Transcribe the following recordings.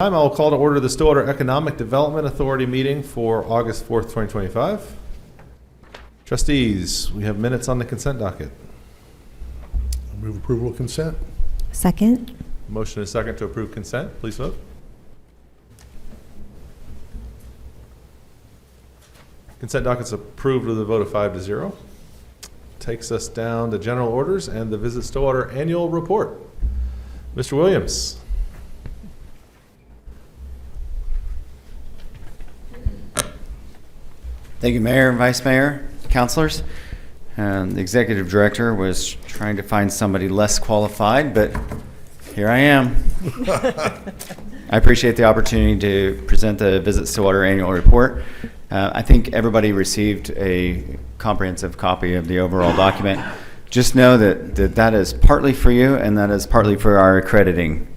I will call to order the Stillwater Economic Development Authority meeting for August 4th, 2025. Trustees, we have minutes on the consent docket. Move approval of consent. Second. Motion is second to approve consent. Please vote. Consent docket is approved with a vote of 5-0. Takes us down to general orders and the Visit Stillwater annual report. Mr. Williams. Thank you, Mayor and Vice Mayor, councilors. The executive director was trying to find somebody less qualified, but here I am. I appreciate the opportunity to present the Visit Stillwater annual report. I think everybody received a comprehensive copy of the overall document. Just know that is partly for you and that is partly for our accrediting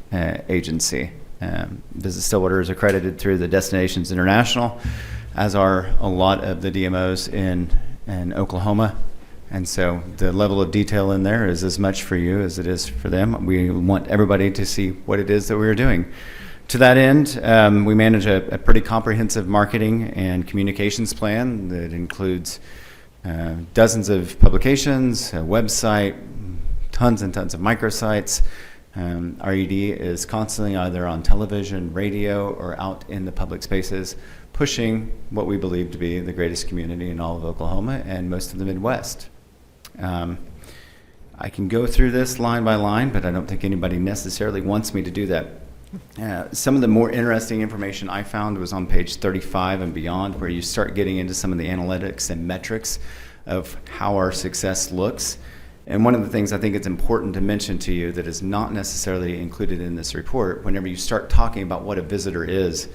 agency. Visit Stillwater is accredited through the Destinations International, as are a lot of the DMOs in Oklahoma. And so the level of detail in there is as much for you as it is for them. We want everybody to see what it is that we're doing. To that end, we manage a pretty comprehensive marketing and communications plan that includes dozens of publications, a website, tons and tons of microsites. RED is constantly either on television, radio, or out in the public spaces, pushing what we believe to be the greatest community in all of Oklahoma and most of the Midwest. I can go through this line by line, but I don't think anybody necessarily wants me to do that. Some of the more interesting information I found was on page 35 and beyond, where you start getting into some of the analytics and metrics of how our success looks. And one of the things I think it's important to mention to you that is not necessarily included in this report, whenever you start talking about what a visitor is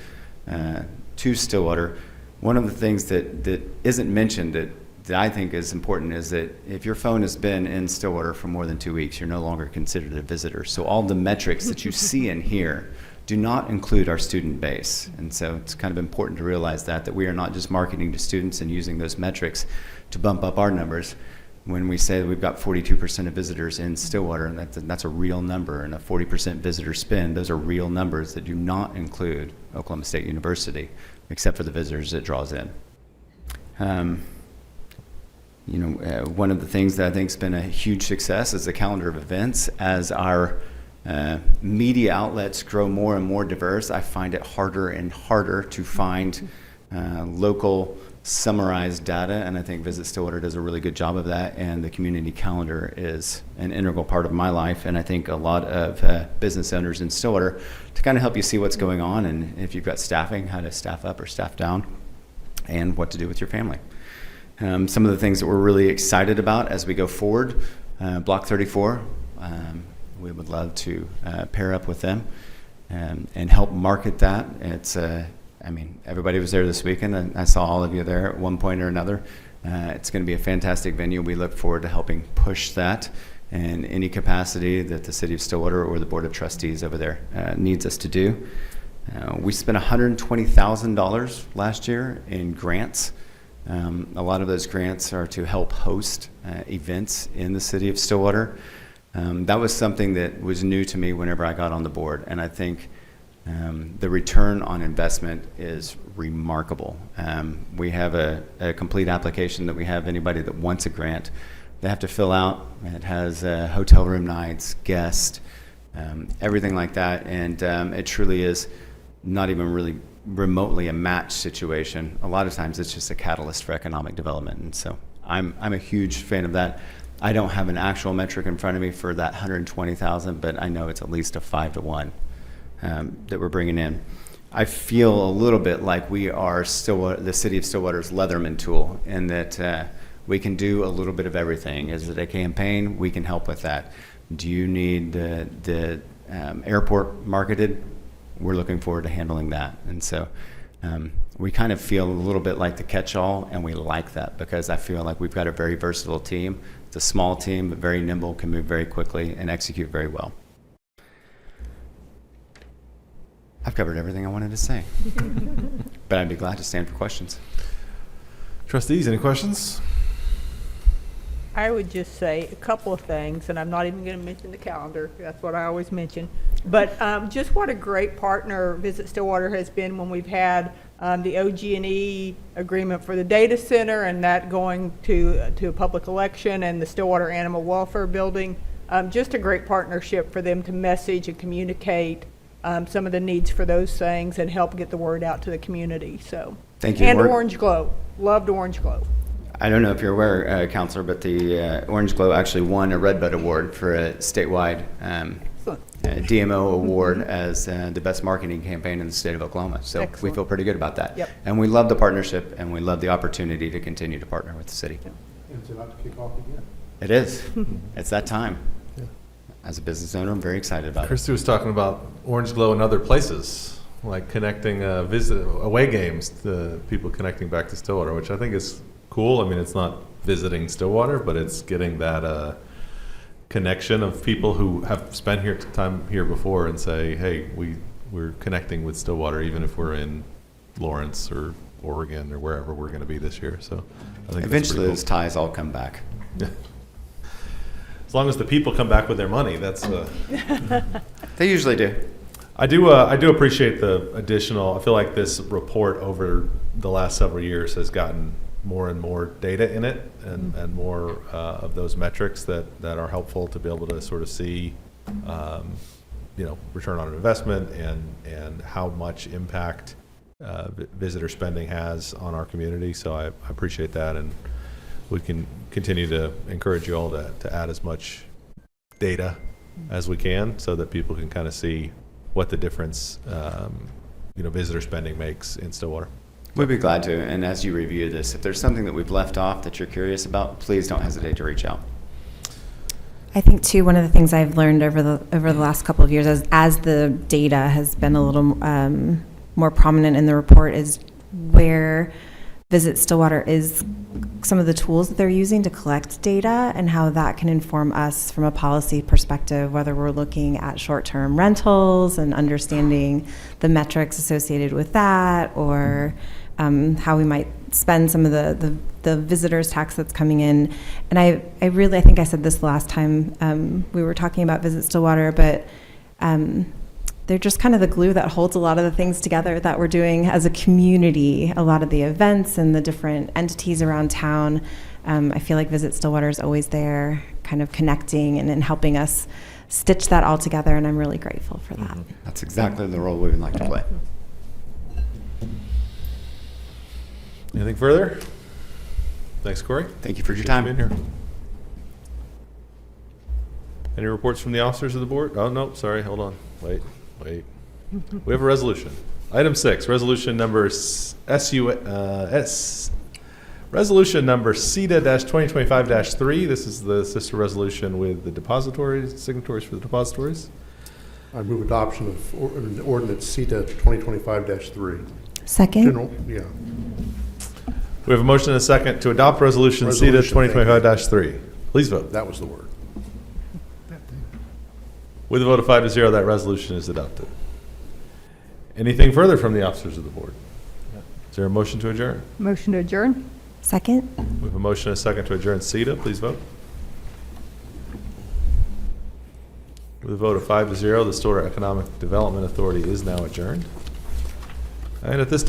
to Stillwater, one of the things that isn't mentioned that I think is important is that if your phone has been in Stillwater for more than 2 weeks, you're no longer considered a visitor. So all the metrics that you see in here do not include our student base. And so it's kind of important to realize that we are not just marketing to students and using those metrics to bump up our numbers. When we say that we've got 42% of visitors in Stillwater, and that's a real number, and a 40% visitor spend, those are real numbers that do not include Oklahoma State University, except for the visitors it draws in. One of the things that I think has been a huge success is the calendar of events. As our media outlets grow more and more diverse, I find it harder and harder to find local summarized data, and I think Visit Stillwater does a really good job of that, and the community calendar is an integral part of my life, and I think a lot of business owners in Stillwater to kind of help you see what's going on, and if you've got staffing, how to staff up or staff down, and what to do with your family. Some of the things that we're really excited about as we go forward, Block 34, we would love to pair up with them and help market that. Everybody was there this weekend, and I saw all of you there at one point or another. It's going to be a fantastic venue. We look forward to helping push that in any capacity that the City of Stillwater or the Board of Trustees over there needs us to do. We spent $120,000 last year in grants. A lot of those grants are to help host events in the City of Stillwater. That was something that was new to me whenever I got on the board, and I think the return on investment is remarkable. We have a complete application that we have anybody that wants a grant. They have to fill out. It has hotel room nights, guests, everything like that, and it truly is not even really remotely a match situation. A lot of times it's just a catalyst for economic development, and so I'm a huge fan of that. I don't have an actual metric in front of me for that 120,000, but I know it's at least a 5-to-1 that we're bringing in. I feel a little bit like we are the City of Stillwater's Leatherman tool, in that we can do a little bit of everything. Is it a campaign? We can help with that. Do you need the airport marketed? We're looking forward to handling that. And so we kind of feel a little bit like the catch-all, and we like that because I feel like we've got a very versatile team. It's a small team, but very nimble, can move very quickly, and execute very well. I've covered everything I wanted to say, but I'd be glad to stand for questions. Trustees, any questions? I would just say a couple of things, and I'm not even going to mention the calendar. That's what I always mention. But just what a great partner Visit Stillwater has been when we've had the OG&E agreement for the data center and that going to a public election, and the Stillwater Animal Welfare Building. Just a great partnership for them to message and communicate some of the needs for those things and help get the word out to the community. So, Thank you. And We're- Orange Glow. Loved Orange Glow. I don't know if you're aware, Counselor, but the Orange Glow actually won a Redbud Award for a statewide Excellent. DMO award as the best marketing campaign in the state of Oklahoma. So we Excellent. feel pretty good about that. Yep. And we love the partnership, and we love the opportunity to continue to partner with the city. And it's about to kick off again. It is. It's that time. Yeah. As a business owner, I'm very excited about it. Christy was talking about Orange Glow in other places, like connecting away games to people connecting back to Stillwater, which I think is cool. I mean, it's not visiting Stillwater, but it's getting that connection of people who have spent time here before and say, hey, we're connecting with Stillwater, even if we're in Lawrence or Oregon or wherever we're going to be this year. So I think Eventually, that's those ties all come back. pretty cool. As long as the people come back with their money, that's. They usually do. I do appreciate the additional. I feel like this report over the last several years has gotten more and more data in it, and more of those metrics that are helpful to be able to sort of see, return on investment and how much impact visitor spending has on our community. So I appreciate that, and we can continue to encourage you all to add as much data as we can so that people can kind of see what the difference, visitor spending makes in Stillwater. We'd be glad to. And as you review this, if there's something that we've left off that you're curious about, please don't hesitate to reach out. I think too, one of the things I've learned over the last couple of years, as the data has been a little more prominent in the report, is where Visit Stillwater is, some of the tools that they're using to collect data and how that can inform us from a policy perspective, whether we're looking at short-term rentals and understanding the metrics associated with that, or how we might spend some of the visitors tax that's coming in. And I think I said this last time we were talking about Visit Stillwater, but they're just kind of the glue that holds a lot of the things together that we're doing as a community, a lot of the events and the different entities around town. I feel like Visit Stillwater is always there, kind of connecting and helping us stitch that all together, and I'm really grateful for that. That's exactly the role we would like to play. Anything further? Thanks, Corey. Thank you for your Appreciate time. being here. Any reports from the officers of the board? Oh, no, sorry, hold on. Wait. We have a resolution. Item 6, resolution number resolution number CETA-2025-3. This is the sister resolution with the depositories, signatories for the depositories. I move adoption of ordinance CETA 2025-3. Second? General, yeah. We have a motion and a second to adopt resolution CETA Resolution, thank you. 2025-3. Please vote. That was the word. With a vote of 5-0, that resolution is adopted. Anything further from the officers of the board? Is there a motion to adjourn? Motion to adjourn. Second? We have a motion and a second to adjourn CETA. Please vote. With a vote of 5-0, the Stillwater Economic Development Authority is now adjourned. And at this time,